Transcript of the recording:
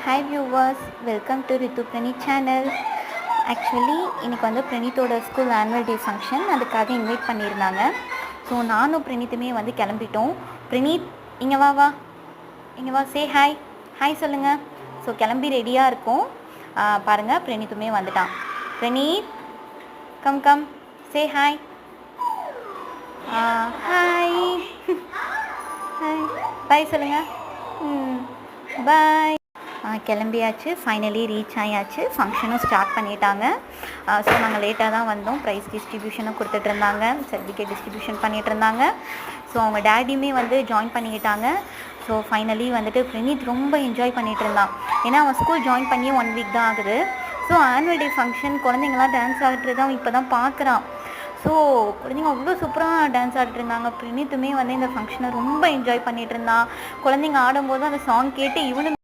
Hi viewers, welcome to Ritu Praneeth channel. Actually இன்றைக்கி வந்து பிரணீத்தோட ஸ்கூல் ஆனுவல் டே ஃபங்க்ஷன், அதுக்காக இன்வைட் பண்ணியிருந்தாங்க. ஸோ நானும் பிரணீத்துமே வந்து கிளம்பிட்டோம். பிரணீத் இங்கே வா வா இங்கே வா, சே ஹாய் ஹாய் சொல்லுங்கள். ஸோ கிளம்பி ரெடியாக இருக்கும். பாருங்கள், பிரணீத்துமே வந்துட்டான். Praneeth come come, say hi. Hi hi bye சொல்லுங்கள். பாய். கிளம்பியாச்சு, ஃபைனலி ரீச் ஆகியாச்சு. ஃபங்க்ஷனும் ஸ்டார்ட் பண்ணிட்டாங்க. ஸோ நாங்கள் லேட்டாக தான் வந்தோம். ப்ரைஸ் டிஸ்ட்ரிபியூஷனும் கொடுத்துட்ருந்தாங்க, சர்டிஃபிகேட் டிஸ்ட்ரிபியூஷன் பண்ணிகிட்ருந்தாங்க. ஸோ அவங்க டேடியுமே வந்து ஜாயின் பண்ணிக்கிட்டாங்க. ஸோ ஃபைனலி வந்துட்டு பிரணீத் ரொம்ப என்ஜாய் பண்ணிகிட்டு இருந்தான். ஏன்னா அவன் ஸ்கூல் ஜாயின் பண்ணி 1 வீக் தான் ஆகுது. ஸோ ஆனுவல் டே ஃபங்க்ஷன் குழந்தைங்களாம் டான்ஸ் ஆடுறது அவன் இப்போ தான் பார்க்குறான். ஸோ குழந்தைங்க அவ்வளோ சூப்பராக டான்ஸ் ஆடிட்டு இருந்தாங்க. பிரணீத்துமே வந்து இந்த ஃபங்க்ஷனை ரொம்ப என்ஜாய் பண்ணிகிட்டு இருந்தான். குழந்தைங்க ஆடும்போது அந்த சாங் கேட்டு இவனு